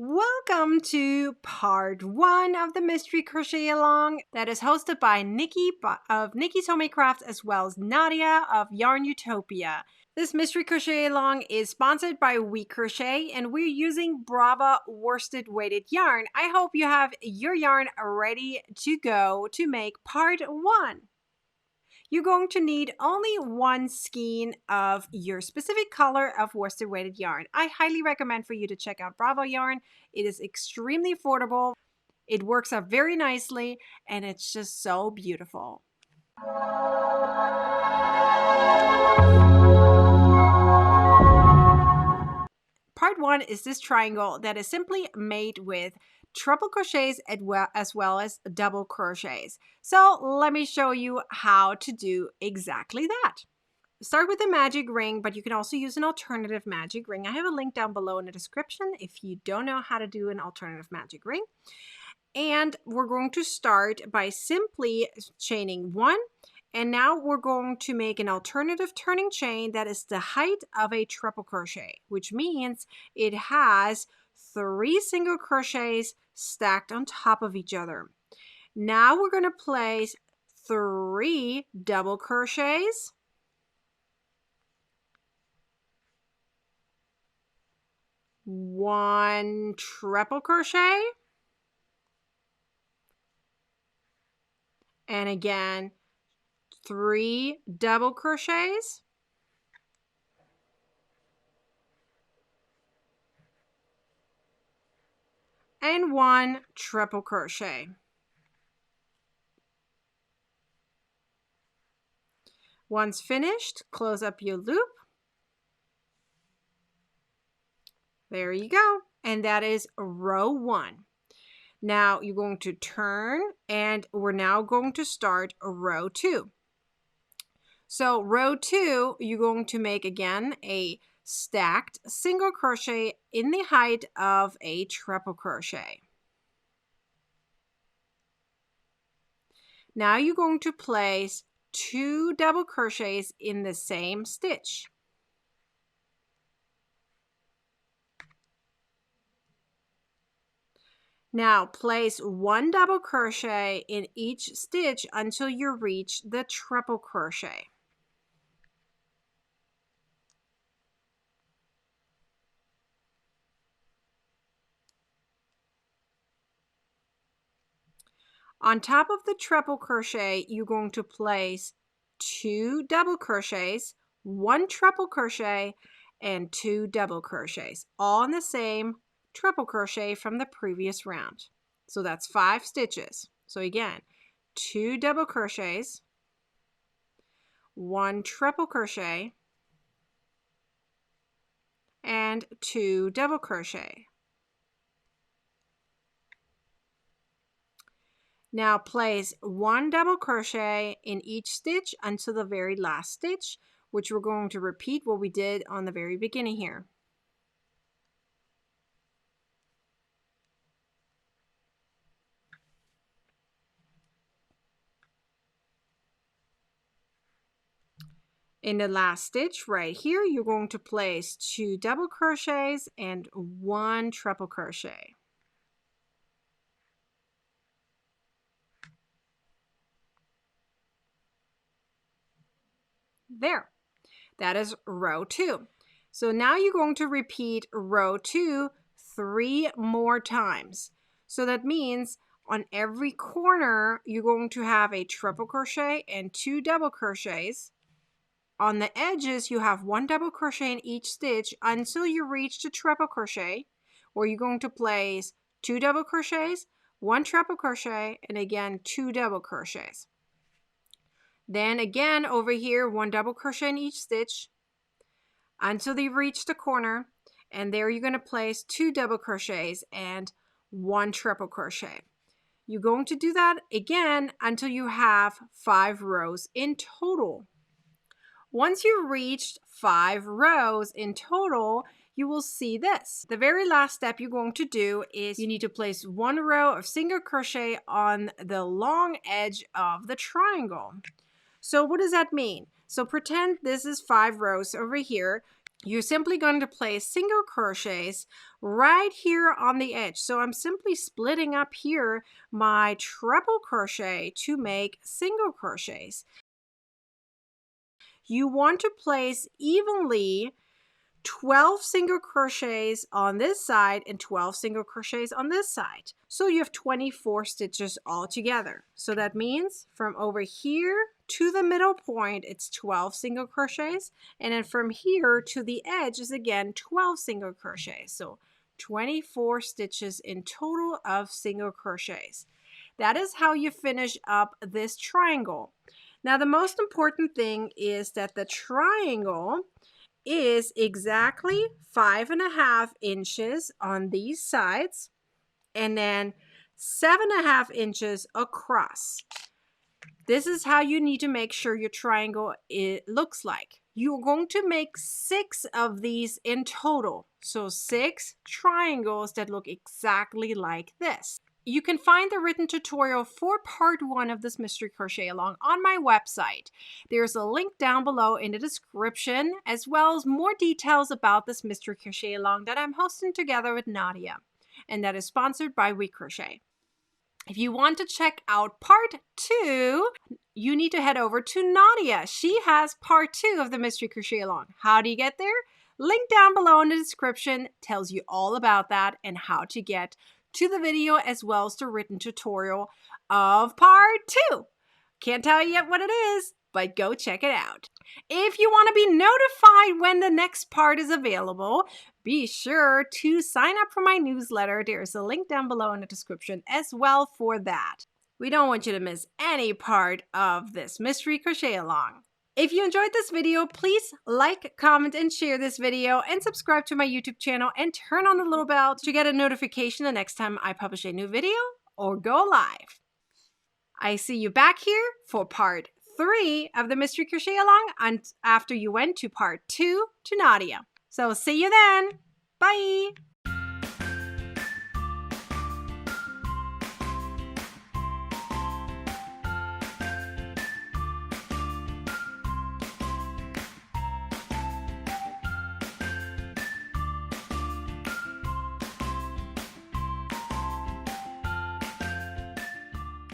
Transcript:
Welcome to part 1 of the Mystery Crochet Along that is hosted by Nicki of Nicki's Homemade Crafts as well as Nadia of Yarn Utopia. This Mystery Crochet Along is sponsored by We Crochet and we're using Brava worsted weighted yarn. I hope you have your yarn ready to go to make part 1. You're going to need only one skein of your specific color of worsted weighted yarn. I highly recommend for you to check out Brava yarn. It is extremely affordable. It works out very nicely and it's just so beautiful. Part 1 is this triangle that is simply made with triple crochets as well as double crochets. So let me show you how to do exactly that. Start with a magic ring, but you can also use an alternative magic ring. I have a link down below in the description if you don't know how to do an alternative magic ring. And we're going to start by simply chaining 1. And now we're going to make an alternative turning chain that is the height of a triple crochet, which means it has 3 single crochets stacked on top of each other. Now we're going to place 3 double crochets, 1 triple crochet, and again 3 double crochets, and 1 triple crochet. Once finished, close up your loop. There you go. And that is row 1. Now you're going to turn and we're now going to start row 2. So row 2, you're going to make again a stacked single crochet in the height of a triple crochet. Now you're going to place 2 double crochets in the same stitch. Now place 1 double crochet in each stitch until you reach the triple crochet. On top of the triple crochet, you're going to place 2 double crochets, 1 triple crochet, and 2 double crochets, all in the same triple crochet from the previous round. So that's 5 stitches. So again, 2 double crochets, 1 triple crochet, and 2 double crochet. Now place 1 double crochet in each stitch until the very last stitch, which we're going to repeat what we did on the very beginning here. In the last stitch right here, you're going to place 2 double crochets and 1 triple crochet. There, that is row 2. So now you're going to repeat row 2 3 more times. So that means on every corner, you're going to have a triple crochet and 2 double crochets. On the edges, you have 1 double crochet in each stitch until you reach the triple crochet, where you're going to place 2 double crochets, 1 triple crochet, and again 2 double crochets. Then again over here, 1 double crochet in each stitch until you reach the corner, and there you're going to place 2 double crochets and 1 triple crochet. You're going to do that again until you have 5 rows in total. Once you've reached 5 rows in total, you will see this. The very last step you're going to do is you need to place 1 row of single crochet on the long edge of the triangle. So what does that mean? So pretend this is 5 rows over here. you're simply going to place single crochets right here on the edge. So I'm simply splitting up here my treble crochet to make single crochets. You want to place evenly 12 single crochets on this side and 12 single crochets on this side. So you have 24 stitches all together. So that means from over here to the middle point, it's 12 single crochets. And then from here to the edge is again 12 single crochets. So 24 stitches in total of single crochets. That is how you finish up this triangle. Now, the most important thing is that the triangle is exactly 5.5 inches on these sides and then 7.5 inches across. This is how you need to make sure your triangle looks like. You're going to make 6 of these in total. So 6 triangles that look exactly like this. You can find the written tutorial for part 1 of this mystery crochet along on my website. There's a link down below in the description, as well as more details about this mystery crochet along that I'm hosting together with Nadia, and that is sponsored by We Crochet. If you want to check out part 2, you need to head over to Nadia. She has part 2 of the mystery crochet along. How do you get there? Link down below in the description tells you all about that and how to get to the video as well as the written tutorial of part 2. Can't tell you yet what it is, but go check it out. If you want to be notified when the next part is available, be sure to sign up for my newsletter. There's a link down below in the description as well for that. We don't want you to miss any part of this mystery crochet along. If you enjoyed this video, please like, comment, and share this video, and subscribe to my YouTube channel and turn on the little bell to get a notification the next time I publish a new video or go live. I see you back here for part 3 of the mystery crochet along and after you went to part 2 to Nadia. So see you then. Bye.